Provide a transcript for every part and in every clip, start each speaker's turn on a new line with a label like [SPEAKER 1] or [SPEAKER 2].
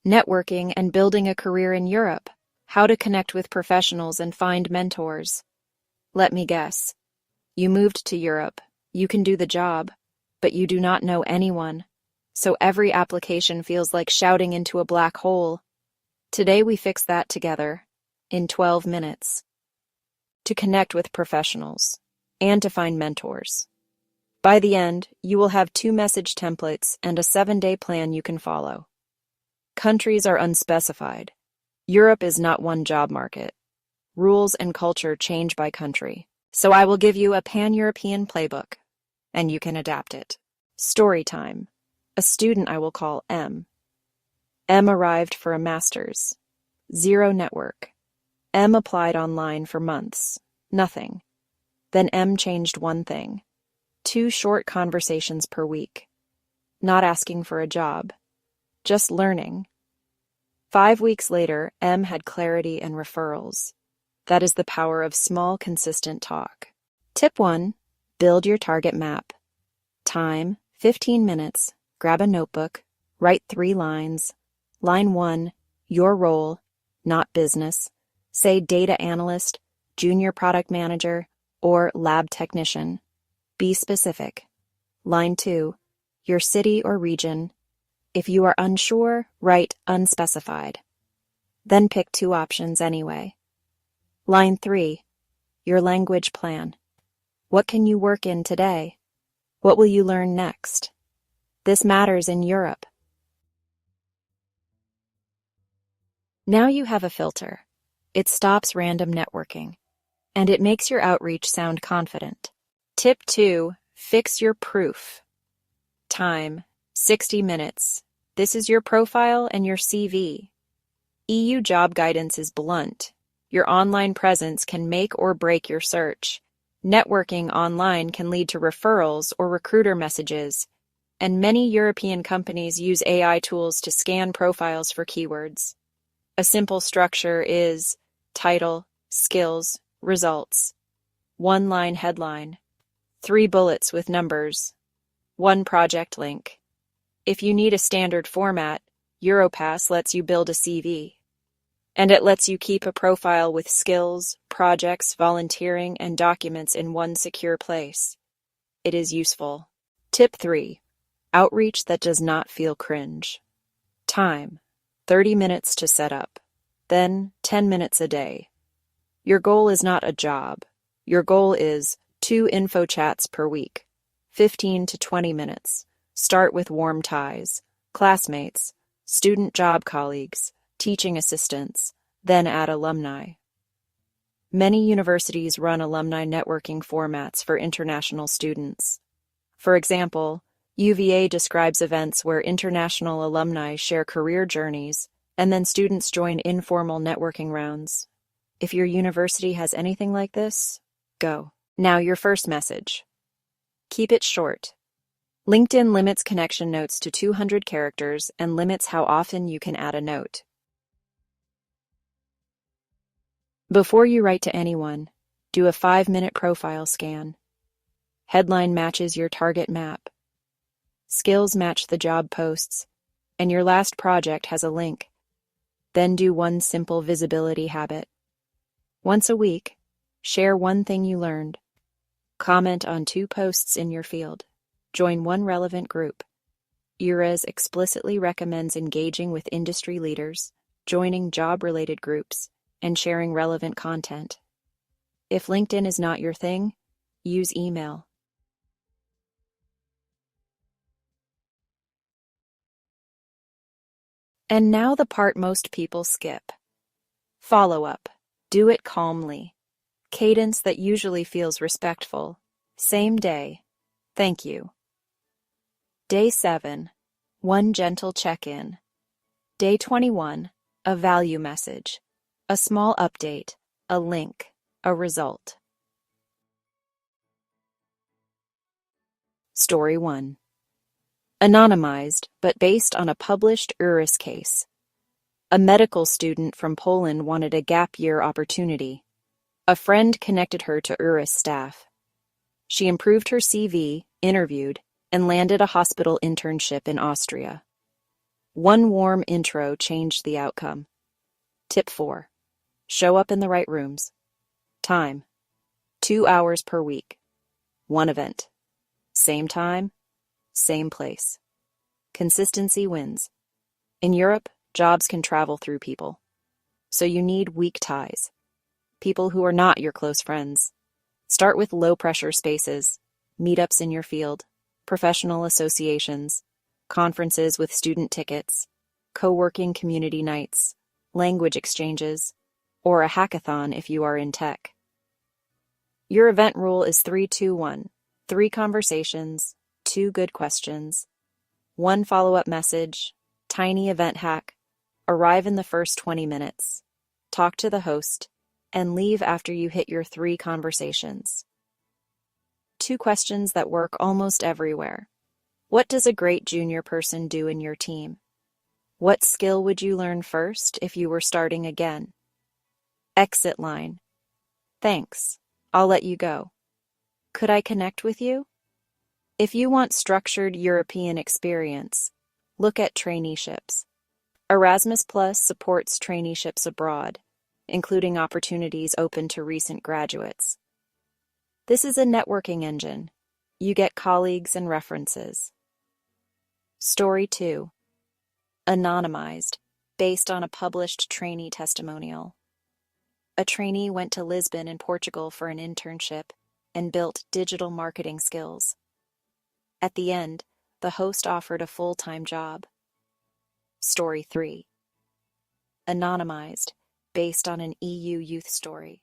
[SPEAKER 1] networking and building a career in Europe, how to connect with professionals and find mentors. Let me guess. You moved to Europe, you can do the job, but you do not know anyone, so every application feels like shouting into a black hole. Today we fix that together, in 12 minutes. To connect with professionals, and to find mentors. By the end, you will have 2 message templates and a 7-day plan you can follow. Countries are unspecified. Europe is not one job market. Rules and culture change by country. So I will give you a pan-European playbook, and you can adapt it. Story time. A student I will call M. M arrived for a master's. 0 network. M applied online for months. Nothing. Then M changed one thing. 2 short conversations per week. Not asking for a job. Just learning. 5 weeks later, M had clarity and referrals. That is the power of small, consistent talk. Tip 1. Build your target map. Time, 15 minutes. Grab a notebook. Write 3 lines. Line 1, your role, not business. Say data analyst, junior product manager, or lab technician. Be specific. Line 2, your city or region. If you are unsure, write unspecified. Then pick 2 options anyway. Line 3, your language plan. What can you work in today? What will you learn next? This matters in Europe. Now you have a filter. It stops random networking, and it makes your outreach sound confident. Tip 2, fix your proof. Time, 60 minutes. This is your profile and your CV. EU job guidance is blunt. Your online presence can make or break your search. Networking online can lead to referrals or recruiter messages, and many European companies use AI tools to scan profiles for keywords. A simple structure is title, skills, results, 1-line headline, 3 bullets with numbers, 1 project link. If you need a standard format, Europass lets you build a CV. And it lets you keep a profile with skills, projects, volunteering, and documents in one secure place. It is useful. Tip 3. Outreach that does not feel cringe. Time, 30 minutes to set up. Then 10 minutes a day. Your goal is not a job. Your goal is 2 info chats per week. 15 to 20 minutes. Start with warm ties, classmates, student job colleagues, teaching assistants, then add alumni. Many universities run alumni networking formats for international students. For example, UVA describes events where international alumni share career journeys, and then students join informal networking rounds. If your university has anything like this, go. Now your first message. Keep it short. LinkedIn limits connection notes to 200 characters and limits how often you can add a note. Before you write to anyone, do a 5-minute profile scan. Headline matches your target map. Skills match the job posts, and your last project has a link. Then do 1 simple visibility habit. Once a week, share 1 thing you learned. Comment on 2 posts in your field. Join 1 relevant group. EURES explicitly recommends engaging with industry leaders, joining job-related groups, and sharing relevant content. If LinkedIn is not your thing, use email. And now the part most people skip. Follow-up. Do it calmly. Cadence that usually feels respectful. Same day. Thank you. Day 7. 1 gentle check-in. Day 21. A value message. A small update. A link. A result. Story 1. Anonymized, but based on a published EURES case. A medical student from Poland wanted a gap year opportunity. A friend connected her to EURES staff. She improved her CV, interviewed, and landed a hospital internship in Austria. One warm intro changed the outcome. Tip 4. Show up in the right rooms. Time: 2 hours per week. One event. Same time, same place. Consistency wins. In Europe, jobs can travel through people. So you need weak ties. People who are not your close friends. Start with low-pressure spaces, meetups in your field, professional associations, conferences with student tickets, co-working community nights, language exchanges, or a hackathon if you are in tech. Your event rule is 3-2-1. 3 conversations, 2 good questions, 1 follow-up message, tiny event hack, arrive in the first 20 minutes, talk to the host, and leave after you hit your 3 conversations. 2 questions that work almost everywhere. What does a great junior person do in your team? What skill would you learn first if you were starting again? Exit line: thanks, I'll let you go. Could I connect with you? If you want structured European experience, look at traineeships. Erasmus Plus supports traineeships abroad, including opportunities open to recent graduates. This is a networking engine. You get colleagues and references. Story 2. Anonymized, based on a published trainee testimonial. A trainee went to Lisbon in Portugal for an internship and built digital marketing skills. At the end, the host offered a full-time job. Story 3. Anonymized, based on an EU youth story.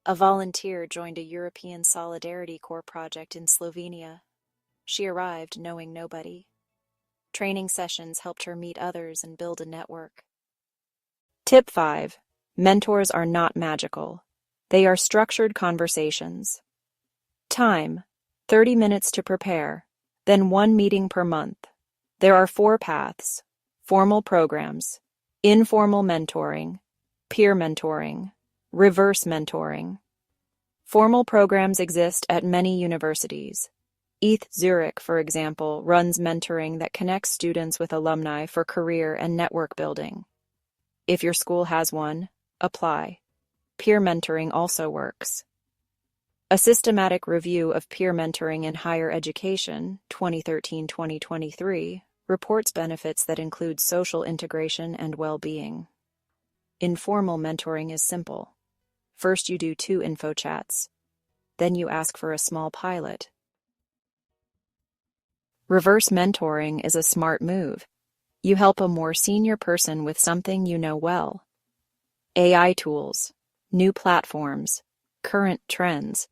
[SPEAKER 1] A volunteer joined a European Solidarity Corps project in Slovenia. She arrived knowing nobody. Training sessions helped her meet others and build a network. Tip 5. Mentors are not magical. They are structured conversations. Time: 30 minutes to prepare, then 1 meeting per month. There are 4 paths: formal programs, informal mentoring, peer mentoring, reverse mentoring. Formal programs exist at many universities. ETH Zurich, for example, runs mentoring that connects students with alumni for career and network building. If your school has one, apply. Peer mentoring also works. A systematic review of peer mentoring in higher education, 2013-2023, reports benefits that include social integration and well-being. Informal mentoring is simple. First you do 2 info chats. Then you ask for a small pilot. Reverse mentoring is a smart move. You help a more senior person with something you know well. AI tools, new platforms, current trends.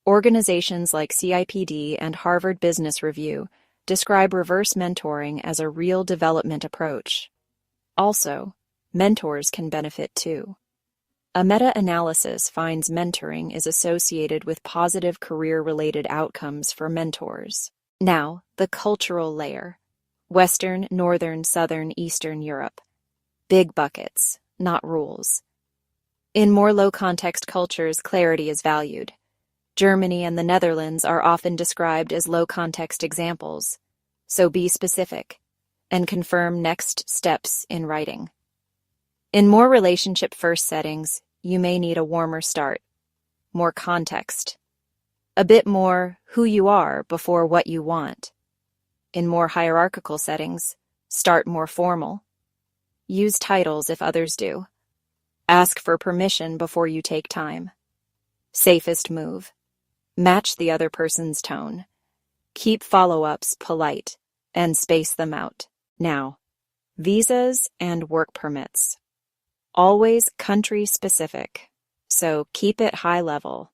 [SPEAKER 1] Organizations like CIPD and Harvard Business Review describe reverse mentoring as a real development approach. Also, mentors can benefit too. A meta-analysis finds mentoring is associated with positive career-related outcomes for mentors. Now, the cultural layer. Western, Northern, Southern, Eastern Europe. Big buckets, not rules. In more low-context cultures, clarity is valued. Germany and the Netherlands are often described as low-context examples, so be specific and confirm next steps in writing. In more relationship-first settings, you may need a warmer start, more context, a bit more who you are before what you want. In more hierarchical settings, start more formal. Use titles if others do. Ask for permission before you take time. Safest move: match the other person's tone. Keep follow-ups polite and space them out. Now, visas and work permits. Always country-specific, so keep it high level.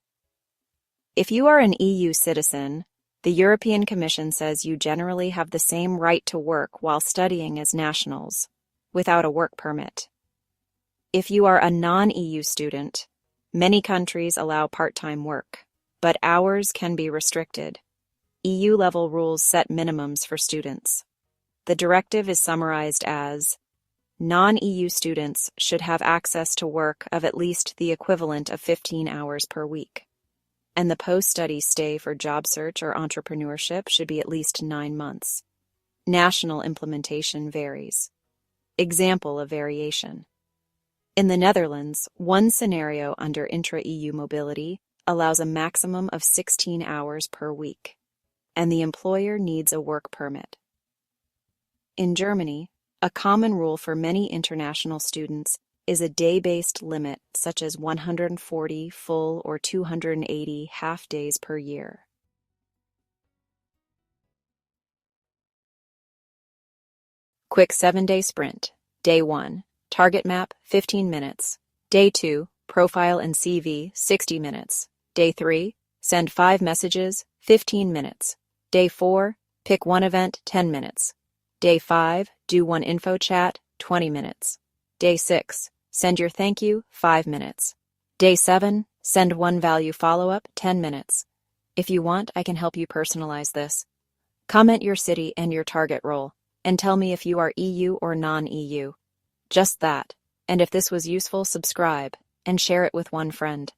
[SPEAKER 1] If you are an EU citizen, the European Commission says you generally have the same right to work while studying as nationals, without a work permit. If you are a non-EU student, many countries allow part-time work, but hours can be restricted. EU-level rules set minimums for students. The directive is summarized as: non-EU students should have access to work of at least the equivalent of 15 hours per week, and the post-study stay for job search or entrepreneurship should be at least 9 months. National implementation varies. Example of variation. In the Netherlands, one scenario under intra-EU mobility allows a maximum of 16 hours per week, and the employer needs a work permit. In Germany, a common rule for many international students is a day-based limit such as 140 full or 280 half days per year. Quick 7-day sprint. Day 1. Target map, 15 minutes. Day 2. Profile and CV, 60 minutes. Day 3. Send 5 messages, 15 minutes. Day 4. Pick one event, 10 minutes. Day 5. Do one info chat, 20 minutes. Day 6. Send your thank you, 5 minutes. Day 7. Send one value follow-up, 10 minutes. If you want, I can help you personalize this. Comment your city and your target role, and tell me if you are EU or non-EU. Just that. And if this was useful, subscribe and share it with one friend.